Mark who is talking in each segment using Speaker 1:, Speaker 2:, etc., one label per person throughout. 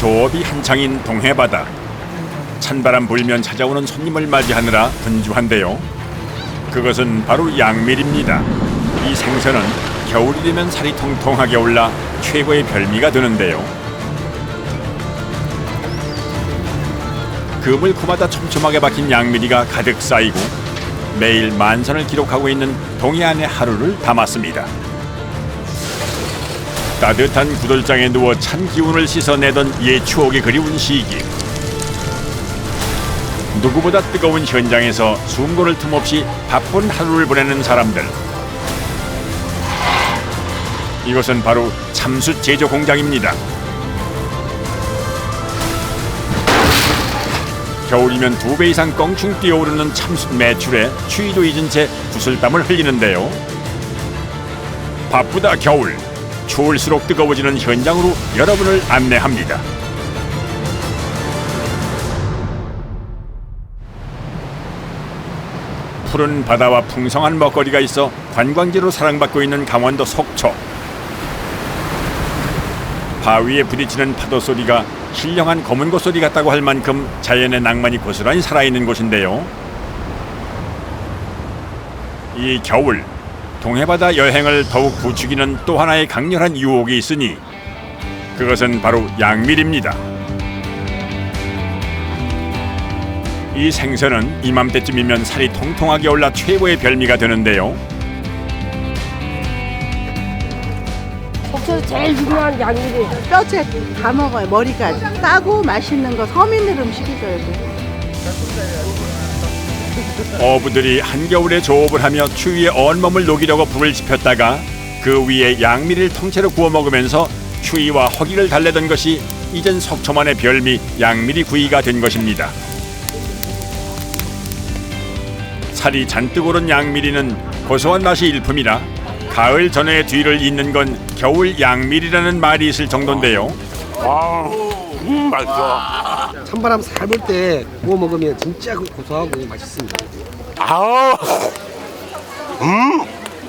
Speaker 1: 조업이 한창인 동해바다. 찬바람 불면 찾아오는 손님을 맞이하느라 분주한데요. 그것은 바로 양밀입니다. 이 생선은 겨울이 되면 살이 통통하게 올라 최고의 별미가 되는데요. 그물코마다 촘촘하게 박힌 양미리가 가득 쌓이고 매일 만선을 기록하고 있는 동해안의 하루를 담았습니다. 따뜻한 구들장에 누워 찬 기운을 씻어내던 옛 추억이 그리운 시기. 누구보다 뜨거운 현장에서 숨 고를 틈 없이 바쁜 하루를 보내는 사람들. 이것은 바로 참숯 제조 공장입니다. 겨울이면 2배 이상 껑충 뛰어오르는 참숯 매출에 추위도 잊은 채 구슬땀을 흘리는데요. 바쁘다 겨울, 추울수록 뜨거워지는 현장으로 여러분을 안내합니다. 푸른 바다와 풍성한 먹거리가 있어 관광지로 사랑받고 있는 강원도 속초. 바위에 부딪히는 파도 소리가 신령한 검은고 소리 같다고 할 만큼 자연의 낭만이 고스란히 살아있는 곳인데요. 이 겨울 동해바다 여행을 더욱 부추기는 또 하나의 강렬한 유혹이 있으니 그것은 바로 양밀입니다. 이 생선은 이맘때쯤이면 살이 통통하게 올라 최고의 별미가 되는데요.
Speaker 2: 속초에서 제일 중요한 양미리.
Speaker 3: 뼈채 다 먹어요. 머리까지 싸고 맛있는 거 서민들 음식이죠. 여기.
Speaker 1: 어부들이 한겨울에 조업을 하며 추위에 온몸을 녹이려고 불을 지폈다가 그 위에 양미리를 통째로 구워 먹으면서 추위와 허기를 달래던 것이 이젠 속초만의 별미 양미리 구이가 된 것입니다. 살이 잔뜩 오른 양미리는 고소한 맛이 일품이라 가을 전어의 뒤를 잇는 건 겨울 양밀이라는 말이 있을 정도인데요.
Speaker 4: 맛있어.
Speaker 5: 찬바람 살 불 때 구워 먹으면 진짜 고소하고 맛있습니다.
Speaker 4: 아우,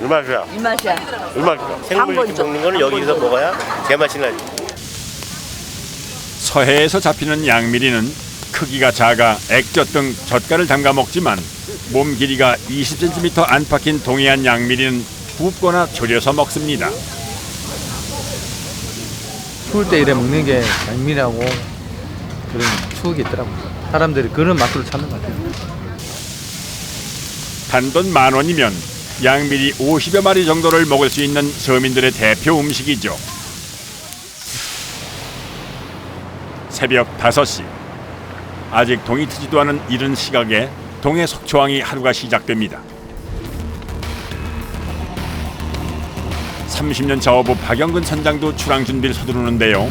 Speaker 4: 이 맛이야.
Speaker 2: 이 맛이야.
Speaker 4: 이 맛이야. 생물 이렇게 먹는 거는 여기서 먹어야 제맛이 나지.
Speaker 1: 서해에서 잡히는 양미리는 크기가 작아 액젓 등 젓갈을 담가 먹지만 몸 길이가 20cm 안팎인 동해안 양미리는 굽거나 졸여서 먹습니다.
Speaker 6: 추울 때 이래 먹는 게 양미리하고 그런 추억이 있더라고요. 사람들이 그런 맛으로 찾는 것 같아요.
Speaker 1: 단돈 10,000원이면 양미리 50여 마리 정도를 먹을 수 있는 서민들의 대표 음식이죠. 새벽 5시. 아직 동이 트지도 않은 이른 시각에 동해 속초항이 하루가 시작됩니다. 30년차 어부 박영근 선장도 출항 준비를 서두르는데요.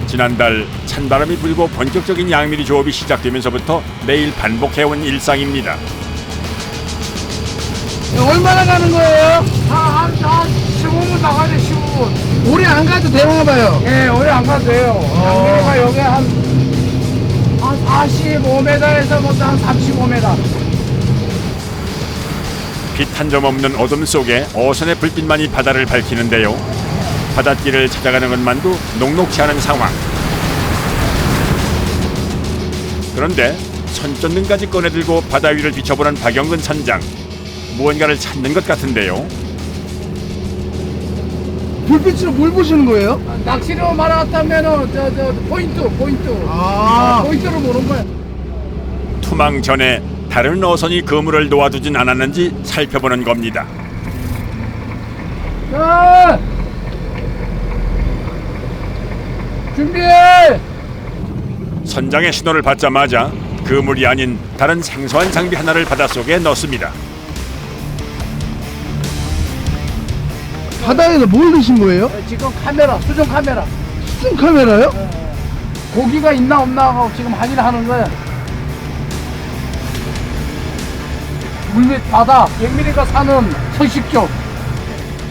Speaker 1: 지난달 찬바람이 불고 본격적인 양미리 조업이 시작되면서부터 매일 반복해온 일상입니다.
Speaker 5: 얼마나 가는 거예요? 한 15분 나가네. 15분. 오래 안 가도 되나 봐요.
Speaker 7: 예, 오래 안 가도 돼요. 양미리가 여기 한 45m에서 한 35m.
Speaker 1: 빛 한 점 없는 어둠 속에 어선의 불빛만이 바다를 밝히는데요. 바닷길을 찾아가는 것만도 녹록지 않은 상황. 그런데 손전등까지 꺼내들고 바다 위를 비춰보는 박영근 선장. 무언가를 찾는 것 같은데요.
Speaker 5: 불빛으로 뭘 보시는 거예요?
Speaker 7: 낚시로 말았다면은 포인트. 포인트로 보는 거야.
Speaker 1: 투망 전에 다른 어선이 그물을 놓아두진 않았는지 살펴보는 겁니다.
Speaker 7: 자, 준비해.
Speaker 1: 선장의 신호를 받자마자 그물이 아닌 다른 생소한 장비 하나를 바닷속에 넣습니다.
Speaker 5: 바다에서 뭘 넣으신 거예요?
Speaker 7: 지금 카메라, 수중 카메라.
Speaker 5: 수중 카메라요?
Speaker 7: 고기가 있나 없나 하고 지금 확인하는 거야. 물밑 바다, 양미리가 사는 서식죠.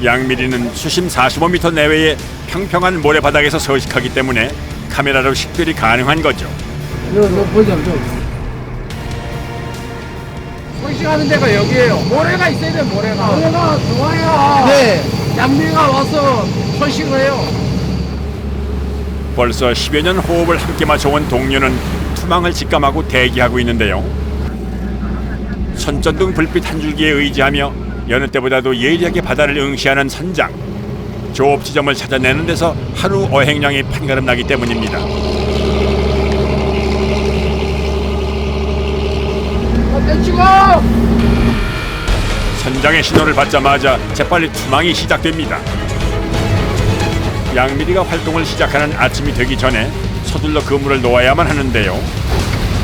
Speaker 1: 양미리는 수심 45m 내외의 평평한 모래바닥에서 서식하기 때문에 카메라로 식별이 가능한 거죠.
Speaker 5: 보자.
Speaker 7: 서식하는 데가 여기에요. 모래가 있어야 돼, 모래가. 모래가 좋아야
Speaker 5: 네.
Speaker 7: 양미리가 와서 서식을 해요.
Speaker 1: 벌써 10여 년 호흡을 함께 맞춰온 동료는 투망을 직감하고 대기하고 있는데요. 손전등 불빛 한 줄기에 의지하며 여느 때보다도 예리하게 바다를 응시하는 선장. 조업 지점을 찾아내는 데서 하루 어획량이 판가름 나기 때문입니다.
Speaker 7: 떼치고!
Speaker 1: 선장의 신호를 받자마자 재빨리 투망이 시작됩니다. 양미리가 활동을 시작하는 아침이 되기 전에 서둘러 그물을 놓아야만 하는데요.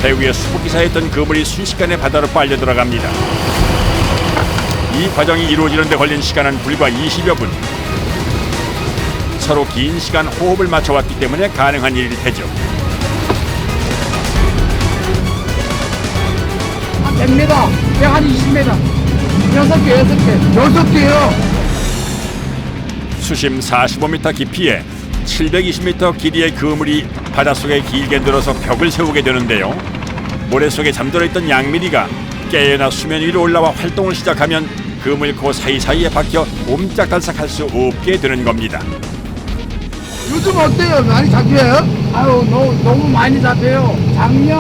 Speaker 1: 배 위에 수복이 쌓였던 그물이 순식간에 바다로 빨려 들어갑니다. 이 과정이 이루어지는 데 걸린 시간은 불과 20여 분. 서로 긴 시간 호흡을 맞춰왔기 때문에 가능한 일일 테죠.
Speaker 7: 한 100m, 120m. 6개.
Speaker 5: 6개요.
Speaker 1: 수심 45m 깊이에 720m 길이의 그물이 바닷속에 길게 늘어서 벽을 세우게 되는데요. 모래 속에 잠들어 있던 양미리가 깨어나 수면 위로 올라와 활동을 시작하면 그물코 사이사이에 박혀 옴짝달싹할 수 없게 되는 겁니다.
Speaker 5: 요즘 어때요? 많이 잡혀요?
Speaker 7: 아유, 너무 많이 잡혀요. 작년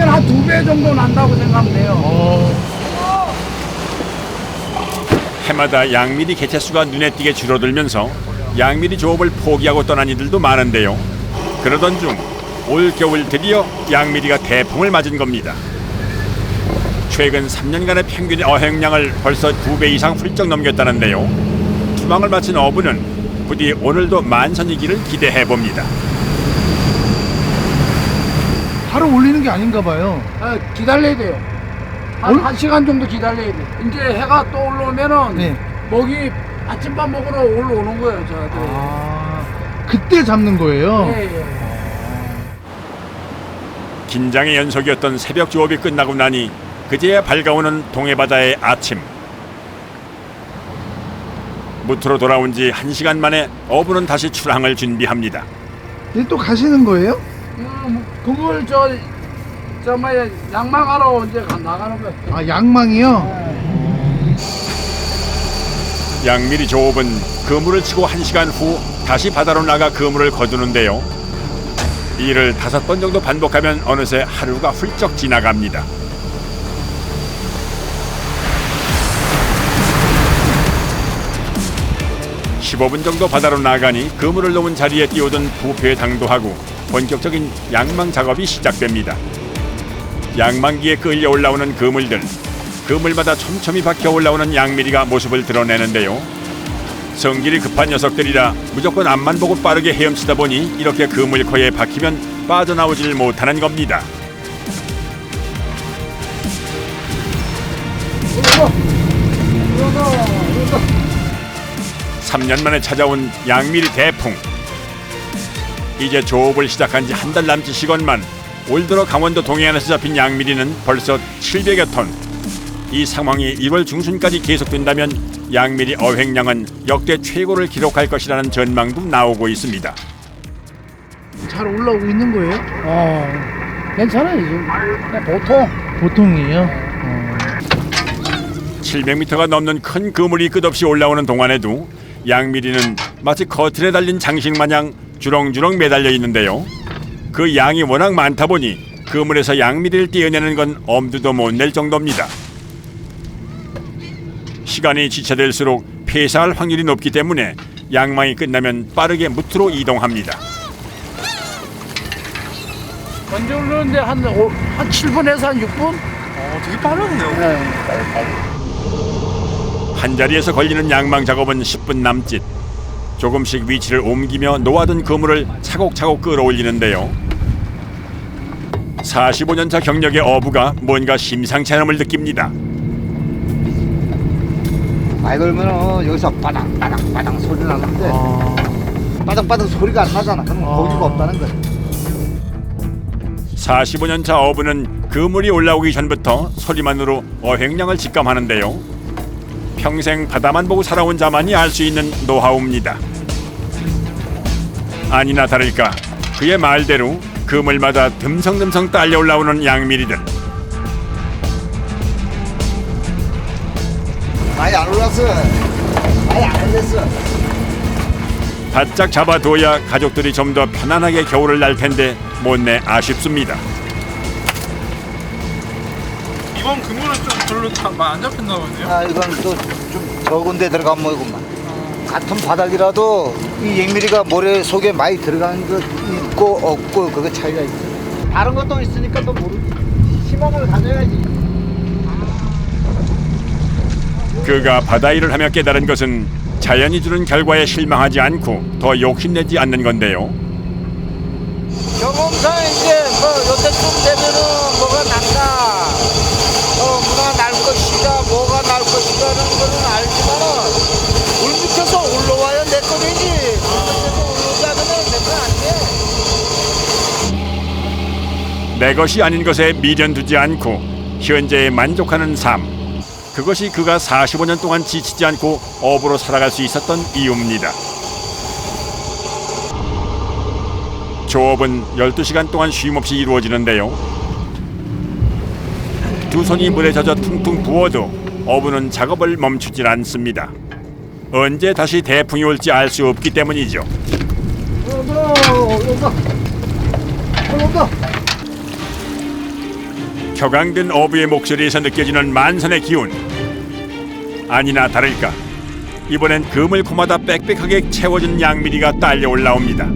Speaker 7: 한 2배 정도 난다고 생각하면 돼요.
Speaker 1: 해마다 양미리 개체수가 눈에 띄게 줄어들면서 양미리 조업을 포기하고 떠난 이들도 많은데요. 그러던 중 올겨울 드디어 양미리가 대풍을 맞은 겁니다. 최근 3년간의 평균 어획량을 벌써 2배 이상 훌쩍 넘겼다는데요. 투망을 마친 어부는 부디 오늘도 만선이기를 기대해봅니다.
Speaker 5: 바로 올리는 게 아닌가 봐요.
Speaker 7: 아, 기다려야 돼요. 한 시간 정도 기다려야 돼요. 이제 해가 또 올라오면은
Speaker 5: 네.
Speaker 7: 먹이 아침밥 먹으러 올라오는 거예요, 저한테.
Speaker 5: 그때 잡는 거예요?
Speaker 7: 예.
Speaker 1: 긴장의 연속이었던 새벽 조업이 끝나고 나니 그제야 밝아오는 동해바다의 아침. 무트로 돌아온 지 1시간 만에 어부는 다시 출항을 준비합니다.
Speaker 5: 이제 또 가시는 거예요?
Speaker 7: 그물 뭐야 양망하러 이제 나가는 거예요.
Speaker 5: 아, 양망이요?
Speaker 1: 양미리 조업은 그물을 치고 1시간 후 다시 바다로 나가 그물을 거두는데요. 이를 5번 정도 반복하면 어느새 하루가 훌쩍 지나갑니다. 15분 정도 바다로 나가니 그물을 놓은 자리에 띄우던 부표에 당도하고 본격적인 양망 작업이 시작됩니다. 양망기에 끌려 올라오는 그물들, 그물마다 촘촘히 박혀 올라오는 양미리가 모습을 드러내는데요. 성질이 급한 녀석들이라 무조건 앞만 보고 빠르게 헤엄치다 보니 이렇게 그물코에 박히면 빠져나오질 못하는 겁니다.
Speaker 7: 이거
Speaker 1: 3년 만에 찾아온 양미리 대풍. 이제 조업을 시작한 지 한 달 남짓이건만 올 들어 강원도 동해안에서 잡힌 양미리는 벌써 700여 톤. 이 상황이 1월 중순까지 계속된다면 양미리 어획량은 역대 최고를 기록할 것이라는 전망도 나오고 있습니다.
Speaker 5: 잘 올라오고 있는 거예요?
Speaker 7: 괜찮아요, 지금. 그냥
Speaker 5: 보통이에요?
Speaker 1: 700m가 넘는 큰 그물이 끝없이 올라오는 동안에도 양미리는 마치 커튼에 달린 장식 마냥 주렁주렁 매달려 있는데요. 그 양이 워낙 많다 보니 그물에서 양미리를 떼어내는 건 엄두도 못 낼 정도입니다. 시간이 지체될수록 폐사할 확률이 높기 때문에 양망이 끝나면 빠르게 무트로 이동합니다.
Speaker 7: 언제 오르는데 한 7분에서 한 6분?
Speaker 6: 되게 빠르네요.
Speaker 7: 네.
Speaker 1: 한 자리에서 걸리는 양망 작업은 10분 남짓. 조금씩 위치를 옮기며 놓아둔 그물을 차곡차곡 끌어올리는데요. 45년차 경력의 어부가 뭔가 심상치 않음을 느낍니다.
Speaker 2: 많이 걸면 여기서 바닥바닥 소리 나는데 바닥바닥 소리가 안 나잖아. 그럼 고기가 없다는 거야.
Speaker 1: 45년차 어부는 그물이 올라오기 전부터 소리만으로 어획량을 직감하는데요. 평생 바다만 보고 살아온 자만이 알 수 있는 노하우입니다. 아니나 다를까 그의 말대로 그물마다 듬성듬성 딸려 올라오는 양미리들.
Speaker 2: 많이 안 올랐어. 많이 안 올랐어.
Speaker 1: 바짝 잡아둬야 가족들이 좀 더 편안하게 겨울을 날 텐데 못내 아쉽습니다.
Speaker 8: 이번 근무는 좀 별로 안 잡혔나 보네요.
Speaker 2: 아 이건 또 좀 적은 데 들어간 모이구만. 같은 바닥이라도 이 앵미리가 모래 속에 많이 들어가는 것 있고 없고 그거 차이가 있어. 다른 것도 있으니까 또 모르지. 희망을 가져야지.
Speaker 1: 그가 바다 일을 하며 깨달은 것은 자연이 주는 결과에 실망하지 않고 더 욕심내지 않는 건데요.
Speaker 2: 경험상 이제 뭐 요때쯤 되면은 뭐가 난다. 뭐가 날 것이다, 뭐가 날 것이다는 거는 알지만은 물 밑에서 올라와야 내 거 되지. 물 밑에서 올라오지 않으면 내 거 안 돼.
Speaker 1: 내 것이 아닌 것에 미련 두지 않고 현재에 만족하는 삶. 그것이 그가 45년 동안 지치지 않고 업으로 살아갈 수 있었던 이유입니다. 조업은 12시간 동안 쉼없이 이루어지는데요. 두 손이 물에 젖어 퉁퉁 부어도 어부는 작업을 멈추질 않습니다. 언제 다시 대풍이 올지 알 수 없기 때문이죠. 격앙된 어부의 목소리에서 느껴지는 만선의 기운. 아니나 다를까 이번엔 그물 코마다 빽빽하게 채워진 양미리가 딸려 올라옵니다.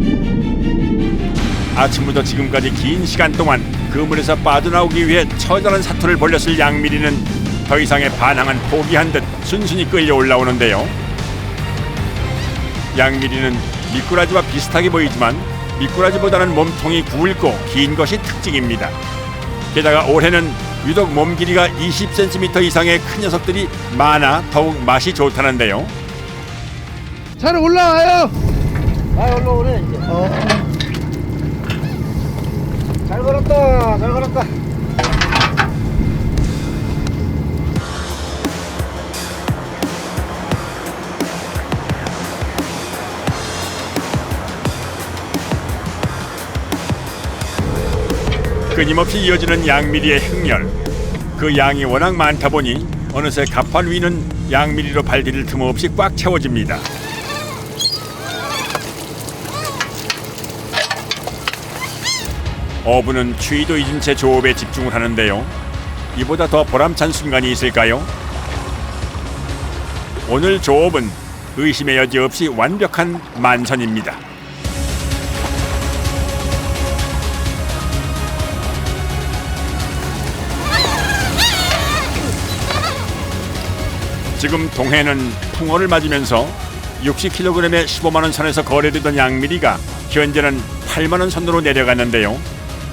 Speaker 1: 아침부터 지금까지 긴 시간 동안 그물에서 빠져나오기 위해 처절한 사투를 벌였을 양미리는 더 이상의 반항은 포기한 듯 순순히 끌려 올라오는데요. 양미리는 미꾸라지와 비슷하게 보이지만 미꾸라지보다는 몸통이 굵고 긴 것이 특징입니다. 게다가 올해는 유독 몸 길이가 20cm 이상의 큰 녀석들이 많아 더욱 맛이 좋다는데요.
Speaker 5: 잘 올라와요.
Speaker 2: 아 올라오네 이제. 잘 걸었다, 잘 걸었다.
Speaker 1: 끊임없이 이어지는 양미리의 행렬. 그 양이 워낙 많다 보니 어느새 갑판 위는 양미리로 발디딜 틈 없이 꽉 채워집니다. 어부는 추위도 잊은 채 조업에 집중을 하는데요. 이보다 더 보람찬 순간이 있을까요? 오늘 조업은 의심의 여지 없이 완벽한 만선입니다. 지금 동해는 풍어를 맞으면서 60kg에 15만 원 선에서 거래되던 양미리가 현재는 8만 원 선으로 내려갔는데요.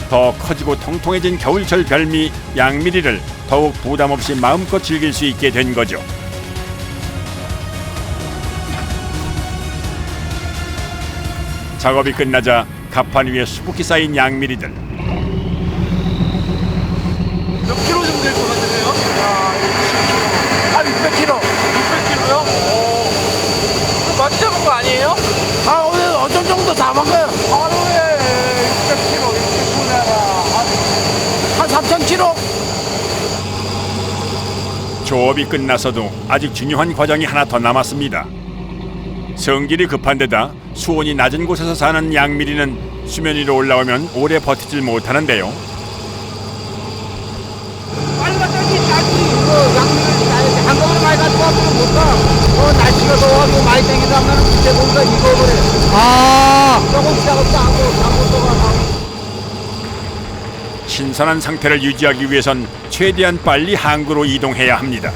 Speaker 1: 더 커지고 통통해진 겨울철 별미 양미리를 더욱 부담 없이 마음껏 즐길 수 있게 된 거죠. 작업이 끝나자 갑판 위에 수북히 쌓인 양미리들.
Speaker 8: 몇 킬로 정도 될 것 같으세요?
Speaker 5: 한 600kg.
Speaker 8: 600킬로요? 많이 잡은 거 아니에요?
Speaker 5: 아 오늘 어떤 정도 잡아가요?
Speaker 8: 하루에 600킬로 이렇게 보내라.
Speaker 5: 한 3,000kg.
Speaker 1: 조업이 끝나서도 아직 중요한 과정이 하나 더 남았습니다. 성질이 급한 데다 수온이 낮은 곳에서 사는 양미리는 수면 위로 올라오면 오래 버티질 못하는데요.
Speaker 2: 한꺼번에 많이 가지고 와보면 못 가. 날씨가 더워가지고 많이 땡기다면 밑에 보니까 익어버려. 조금씩 하고 하고 또 가고.
Speaker 1: 신선한 상태를 유지하기 위해선 최대한 빨리 항구로 이동해야 합니다.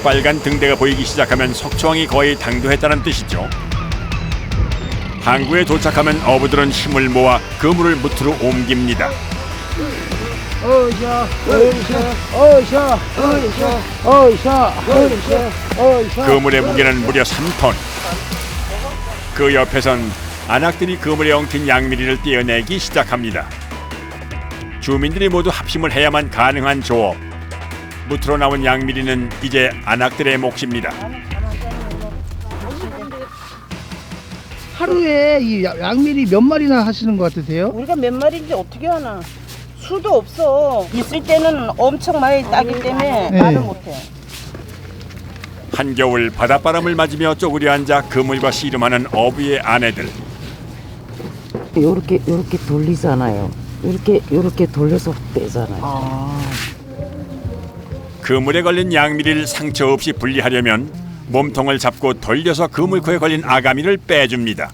Speaker 1: 빨간 등대가 보이기 시작하면 속초항이 거의 당도했다는 뜻이죠. 항구에 도착하면 어부들은 힘을 모아 그물을 무트로 옮깁니다. 그물의 무게는 무려 3톤. 그 옆에선 안악들이 그물에 엉킨 양미리를 떼어내기 시작합니다. 주민들이 모두 합심을 해야만 가능한 조업. 무트로 나온 양미리는 이제 안악들의 몫입니다.
Speaker 5: 하루에 이 양미리 몇 마리나 하시는 것 같으세요?
Speaker 3: 우리가 몇 마리인지 어떻게 하나. 수도 없어. 있을 때는 엄청 많이 따기 때문에
Speaker 5: 네.
Speaker 3: 말을 못해.
Speaker 1: 한겨울 바닷바람을 맞으며 쪼그려 앉아 그물과 씨름하는 어부의 아내들.
Speaker 9: 요렇게 돌리잖아요. 요렇게 돌려서 빼잖아요.
Speaker 1: 그물에 걸린 양미리를 상처 없이 분리하려면 몸통을 잡고 돌려서 그물코에 걸린 아가미를 빼줍니다.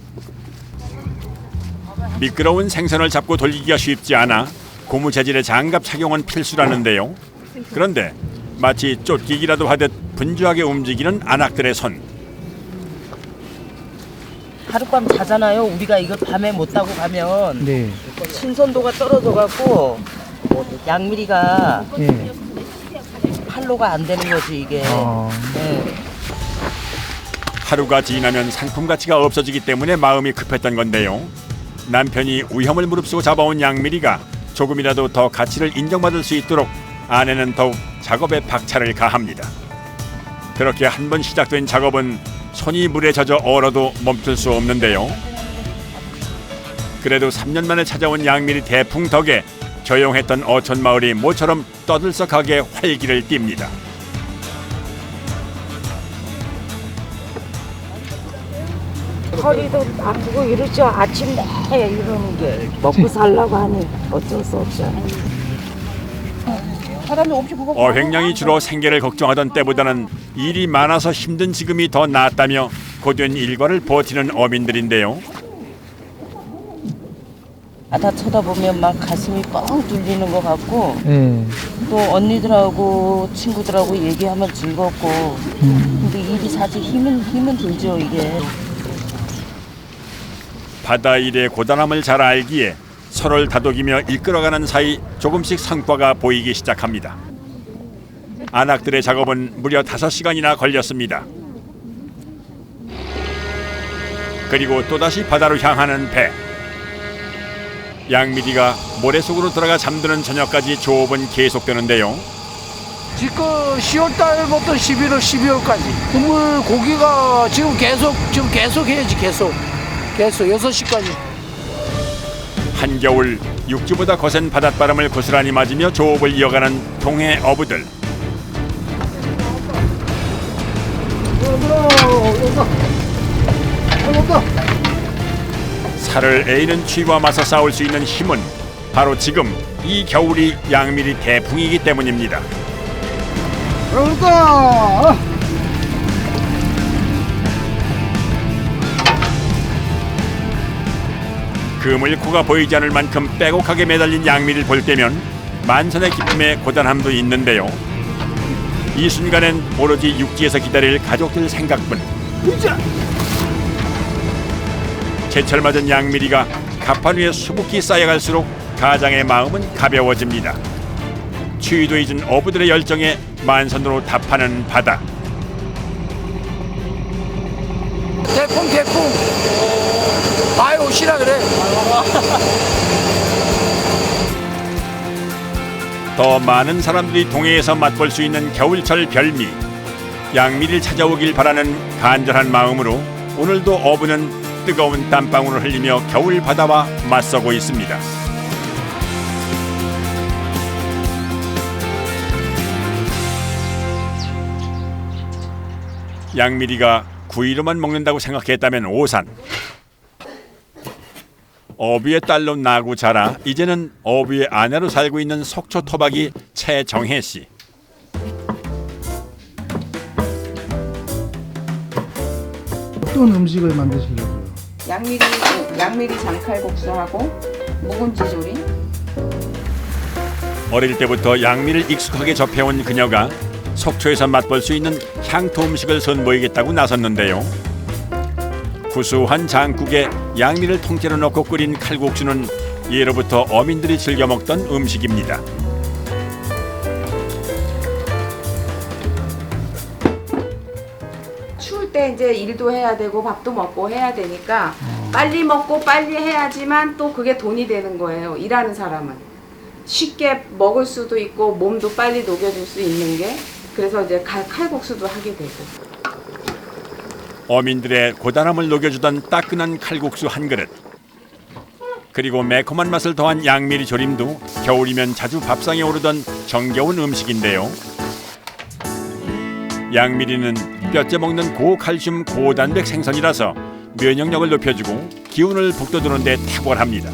Speaker 1: 미끄러운 생선을 잡고 돌리기가 쉽지 않아 고무 재질의 장갑 착용은 필수라는데요. 그런데 마치 쫓기기라도 하듯 분주하게 움직이는 안악들의 손.
Speaker 9: 하룻밤 자잖아요. 우리가 이거 밤에 못 타고 가면
Speaker 5: 네.
Speaker 9: 신선도가 떨어져갖고 양미리가
Speaker 5: 예.
Speaker 9: 팔로가 안 되는 거지 이게. 네.
Speaker 1: 하루가 지나면 상품 가치가 없어지기 때문에 마음이 급했던 건데요. 남편이 위험을 무릅쓰고 잡아온 양미리가 조금이라도 더 가치를 인정받을 수 있도록 아내는 더욱 작업에 박차를 가합니다. 그렇게 한 번 시작된 작업은 손이 물에 젖어 얼어도 멈출 수 없는데요. 그래도 3년 만에 찾아온 양미리 대풍 덕에 조용했던 어촌 마을이 모처럼 떠들썩하게 활기를 띱니다.
Speaker 9: 허리도 아프고 이러죠. 아침 내 이러는 게 먹고 살라고 하니 어쩔 수 없잖아요.
Speaker 1: 어획량이 줄어 생계를 걱정하던 때보다는 일이 많아서 힘든 지금이 더 낫다며 고된 일과를 버티는 어민들인데요.
Speaker 9: 다 쳐다보면 막 가슴이 뻥 뚫리는 것 같고
Speaker 5: 예.
Speaker 9: 또 언니들하고 친구들하고 얘기하면 즐겁고 근데 일이 사실 힘은 들죠 이게.
Speaker 1: 바다 일의 고단함을 잘 알기에 서로를 다독이며 이끌어가는 사이 조금씩 성과가 보이기 시작합니다. 안악들의 작업은 무려 5시간이나 걸렸습니다. 그리고 또다시 바다로 향하는 배. 양미리가 모래 속으로 들어가 잠드는 저녁까지 조업은 계속되는데요.
Speaker 7: 지금 10월 달부터 11월, 12월까지. 그물 고기가 지금 계속 해야지, 계속 6시까지.
Speaker 1: 한겨울 육지보다 거센 바닷바람을 고스란히 맞으며 조업을 이어가는 동해 어부들. 살을 에이는 추위와 맞서 싸울 수 있는 힘은 바로 지금 이 겨울이 양미리 대풍이기 때문입니다. 그물코가 보이지 않을 만큼 빼곡하게 매달린 양미리를 볼 때면 만선의 기쁨의 고단함도 있는데요. 이 순간엔 오로지 육지에서 기다릴 가족들 생각뿐. 제철 맞은 양미리가 갑판 위에 수북히 쌓여갈수록 가장의 마음은 가벼워집니다. 추위도 잊은 어부들의 열정에 만선으로 답하는 바다.
Speaker 7: 태풍. 아유, 오시라 그래.
Speaker 1: 더 많은 사람들이 동해에서 맛볼 수 있는 겨울철 별미. 양미리를 찾아오길 바라는 간절한 마음으로 오늘도 어부는 뜨거운 땀방울을 흘리며 겨울 바다와 맞서고 있습니다. 양미리가 구이로만 먹는다고 생각했다면 오산. 어부의 딸로 나고 자라 이제는 어부의 아내로 살고 있는 속초 토박이 최정혜 씨.
Speaker 5: 어떤 음식을 만드시려고요?
Speaker 3: 양미리 장칼국수하고 묵은지 조림.
Speaker 1: 어릴 때부터 양미를 익숙하게 접해온 그녀가 속초에서 맛볼 수 있는 향토 음식을 선보이겠다고 나섰는데요. 구수한 장국에 양미를 통째로 넣고 끓인 칼국수는 예로부터 어민들이 즐겨 먹던 음식입니다.
Speaker 3: 추울 때 이제 일도 해야 되고 밥도 먹고 해야 되니까 빨리 먹고 빨리 해야지만 또 그게 돈이 되는 거예요. 일하는 사람은 쉽게 먹을 수도 있고 몸도 빨리 녹여줄 수 있는 게. 그래서 이제 칼국수도 하게 되고.
Speaker 1: 어민들의 고단함을 녹여주던 따끈한 칼국수 한 그릇. 그리고 매콤한 맛을 더한 양미리 조림도 겨울이면 자주 밥상에 오르던 정겨운 음식인데요. 양미리는 뼈째 먹는 고칼슘 고단백 생선이라서 면역력을 높여주고 기운을 북돋우는 데 탁월합니다.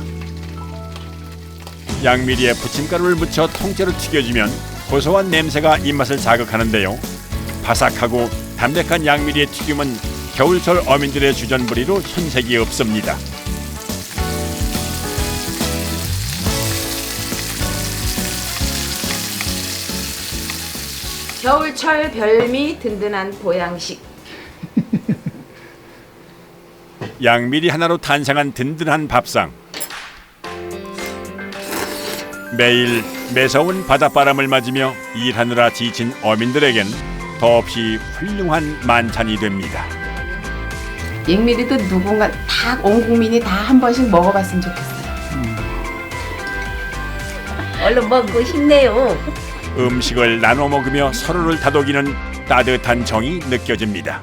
Speaker 1: 양미리에 부침가루를 묻혀 통째로 튀겨주면 고소한 냄새가 입맛을 자극하는데요. 바삭하고 담백한 양미리의 튀김은 겨울철 어민들의 주전부리로 손색이 없습니다.
Speaker 3: 겨울철 별미 든든한 보양식.
Speaker 1: 양미리 하나로 탄생한 든든한 밥상. 매일 매서운 바닷바람을 맞으며 일하느라 지친 어민들에겐 더없이 훌륭한 만찬이 됩니다.
Speaker 3: 양미리도 누군가 다 온 국민이 다 한 번씩 먹어봤으면 좋겠어요.
Speaker 9: 얼른 먹고 싶네요.
Speaker 1: 음식을 나눠 먹으며 서로를 다독이는 따뜻한 정이 느껴집니다.